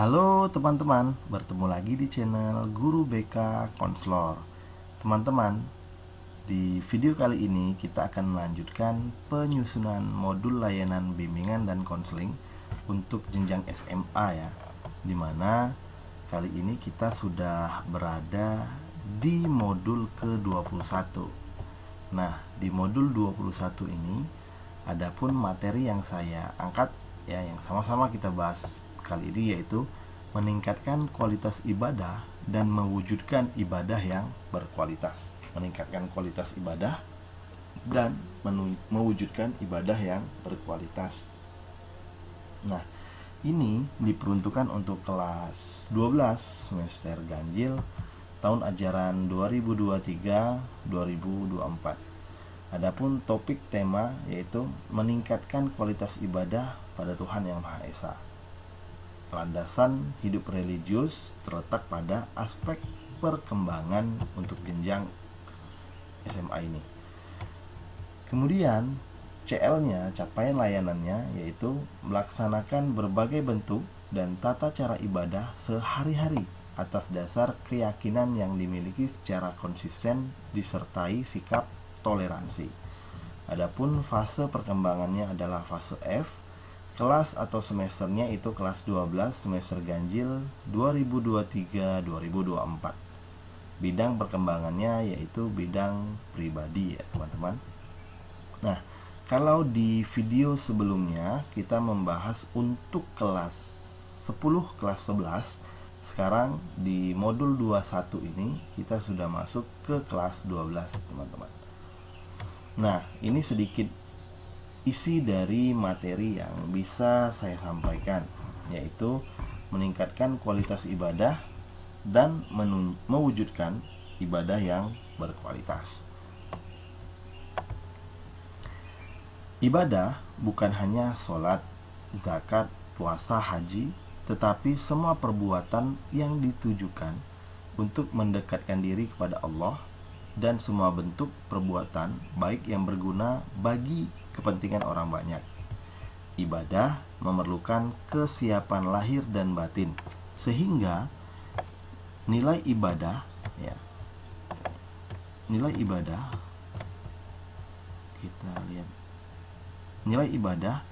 Halo teman-teman, bertemu lagi di channel Guru BK Konslor. Teman-teman, di video kali ini kita akan melanjutkan penyusunan modul layanan bimbingan dan konseling untuk jenjang SMA ya. Dimana kali ini kita sudah berada di modul ke-21. Nah, di modul 21 ini adapun materi yang saya angkat ya, yang sama-sama kita bahas kali ini, yaitu meningkatkan kualitas ibadah dan mewujudkan ibadah yang berkualitas. Meningkatkan kualitas ibadah dan mewujudkan ibadah yang berkualitas. Nah, ini diperuntukkan untuk kelas 12 semester ganjil tahun ajaran 2023-2024. Adapun topik tema yaitu meningkatkan kualitas ibadah pada Tuhan Yang Maha Esa. Landasan hidup religius terletak pada aspek perkembangan untuk jenjang SMA ini. Kemudian CL-nya, capaian layanannya, yaitu melaksanakan berbagai bentuk dan tata cara ibadah sehari-hari atas dasar keyakinan yang dimiliki secara konsisten disertai sikap toleransi. Adapun fase perkembangannya adalah fase F. Kelas atau semesternya itu kelas 12 semester ganjil 2023-2024. Bidang perkembangannya yaitu bidang pribadi ya teman-teman. Nah, kalau di video sebelumnya kita membahas untuk kelas 10, kelas 11, sekarang di modul 21 ini kita sudah masuk ke kelas 12 teman-teman. Nah, ini sedikit isi dari materi yang bisa saya sampaikan, yaitu meningkatkan kualitas ibadah dan mewujudkan ibadah yang berkualitas. Ibadah bukan hanya sholat, zakat, puasa, haji, tetapi semua perbuatan yang ditujukan untuk mendekatkan diri kepada Allah dan semua bentuk perbuatan baik yang berguna bagi kepentingan orang banyak. Ibadah memerlukan kesiapan lahir dan batin, sehingga nilai ibadah kita lihat, nilai ibadah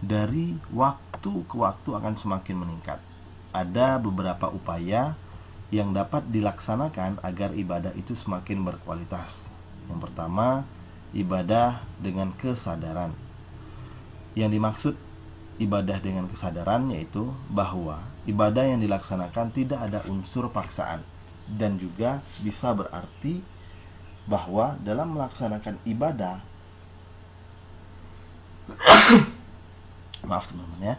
dari waktu ke waktu akan semakin meningkat. Ada beberapa upaya yang dapat dilaksanakan agar ibadah itu semakin berkualitas. Yang pertama, ibadah dengan kesadaran. Yang dimaksud ibadah dengan kesadaran yaitu bahwa ibadah yang dilaksanakan tidak ada unsur paksaan, dan juga bisa berarti bahwa dalam melaksanakan ibadah maaf teman-teman ya,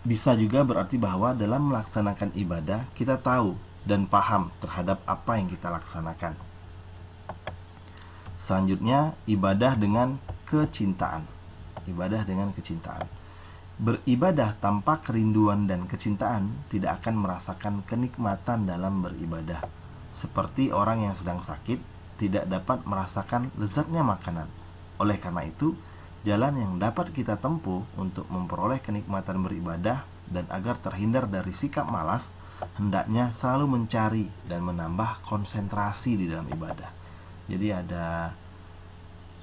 bisa juga berarti bahwa dalam melaksanakan ibadah kita tahu dan paham terhadap apa yang kita laksanakan. Selanjutnya, ibadah dengan kecintaan. Ibadah dengan kecintaan. Beribadah tanpa kerinduan dan kecintaan tidak akan merasakan kenikmatan dalam beribadah. Seperti orang yang sedang sakit tidak dapat merasakan lezatnya makanan. Oleh karena itu, jalan yang dapat kita tempuh untuk memperoleh kenikmatan beribadah dan agar terhindar dari sikap malas, hendaknya selalu mencari dan menambah konsentrasi di dalam ibadah. Jadi ada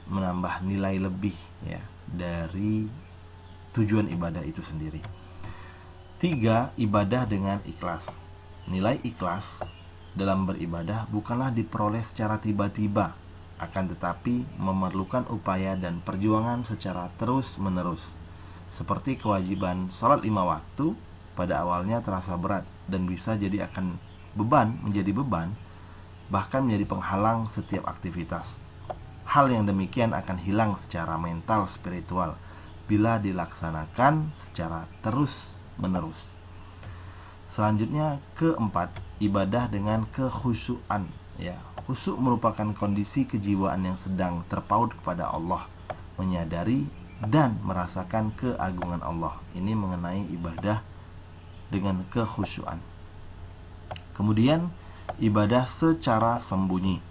menambah nilai lebih ya dari tujuan ibadah itu sendiri. 3. Ibadah dengan ikhlas. Nilai ikhlas dalam beribadah bukanlah diperoleh secara tiba-tiba, akan tetapi memerlukan upaya dan perjuangan secara terus-menerus. Seperti kewajiban sholat 5 waktu, pada awalnya terasa berat dan bisa jadi akan menjadi beban, bahkan menjadi penghalang setiap aktivitas. Hal yang demikian akan hilang secara mental spiritual bila dilaksanakan secara terus-menerus. Selanjutnya, keempat, ibadah dengan kekhusyuan ya. Khusyuk merupakan kondisi kejiwaan yang sedang terpaut kepada Allah, menyadari dan merasakan keagungan Allah. Ini mengenai ibadah dengan kekhusyuan. Kemudian, ibadah secara sembunyi.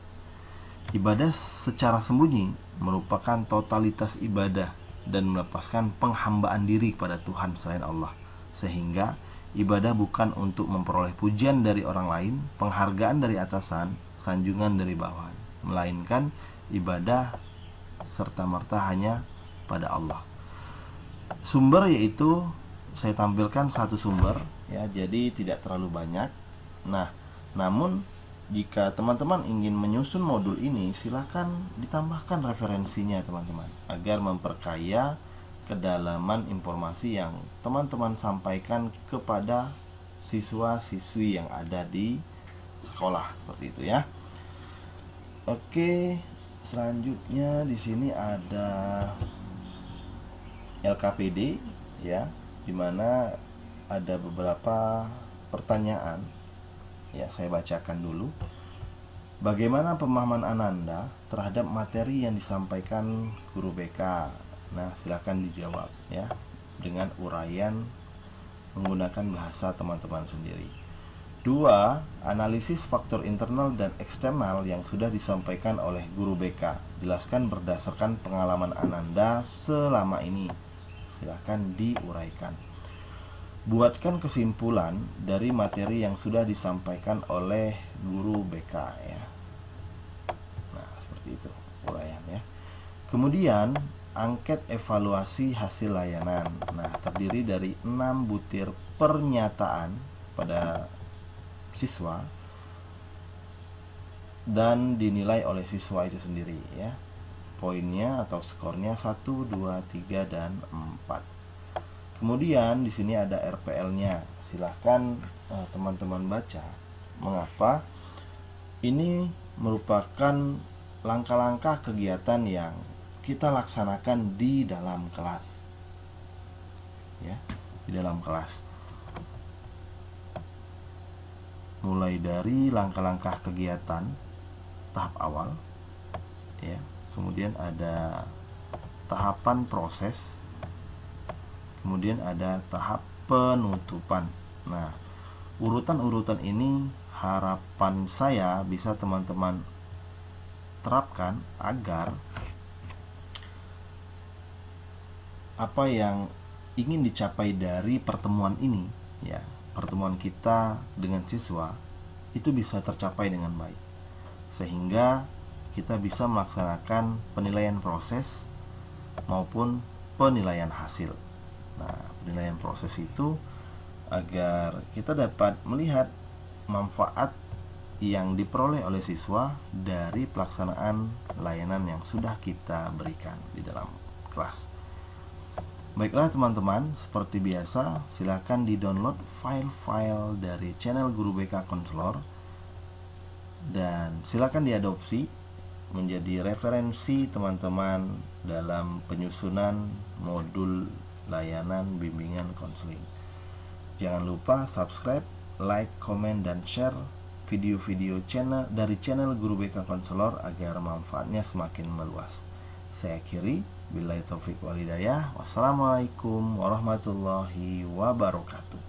Ibadah secara sembunyi merupakan totalitas ibadah dan melepaskan penghambaan diri kepada Tuhan selain Allah, sehingga Ibadah bukan untuk memperoleh pujian dari orang lain, penghargaan dari atasan, sanjungan dari bawahan, melainkan ibadah serta-merta hanya pada Allah. Sumber yaitu saya tampilkan satu sumber ya, jadi tidak terlalu banyak. Nah, namun jika teman-teman ingin menyusun modul ini, silakan ditambahkan referensinya teman-teman, agar memperkaya kedalaman informasi yang teman-teman sampaikan kepada siswa-siswi yang ada di sekolah, seperti itu ya. Oke, selanjutnya di sini ada LKPD ya, dimana ada beberapa pertanyaan ya, saya bacakan dulu. Bagaimana pemahaman Ananda terhadap materi yang disampaikan guru BK? Nah, silakan dijawab ya dengan uraian menggunakan bahasa teman-teman sendiri. 2. Analisis faktor internal dan eksternal yang sudah disampaikan oleh guru BK. Jelaskan berdasarkan pengalaman Ananda selama ini. Silakan diuraikan. Buatkan kesimpulan dari materi yang sudah disampaikan oleh guru BK ya. Nah, seperti itu uraian ya. Kemudian angket evaluasi hasil layanan. Nah, terdiri dari 6 butir pernyataan pada siswa dan dinilai oleh siswa itu sendiri ya. Poinnya atau skornya 1, 2, 3 dan 4. Kemudian di sini ada RPL-nya. Silahkan teman-teman baca mengapa ini merupakan langkah-langkah kegiatan yang kita laksanakan di dalam kelas. Ya, di dalam kelas. Mulai dari langkah-langkah kegiatan tahap awal ya. Kemudian ada tahapan proses, kemudian ada tahap penutupan. Nah, urutan-urutan ini harapan saya bisa teman-teman terapkan agar apa yang ingin dicapai dari pertemuan ini ya, pertemuan kita dengan siswa itu bisa tercapai dengan baik, sehingga kita bisa melaksanakan penilaian proses maupun penilaian hasil. Nah, penilaian proses itu agar kita dapat melihat manfaat yang diperoleh oleh siswa dari pelaksanaan layanan yang sudah kita berikan di dalam kelas. Baiklah teman-teman, seperti biasa silakan di-download file-file dari channel Guru BK Konselor dan silakan diadopsi menjadi referensi teman-teman dalam penyusunan modul layanan bimbingan konseling. Jangan lupa subscribe, like, komen, dan share video-video dari channel Guru BK Konselor agar manfaatnya semakin meluas. Saya akhiri, billahi taufik wal hidayah. Wassalamualaikum warahmatullahi wabarakatuh.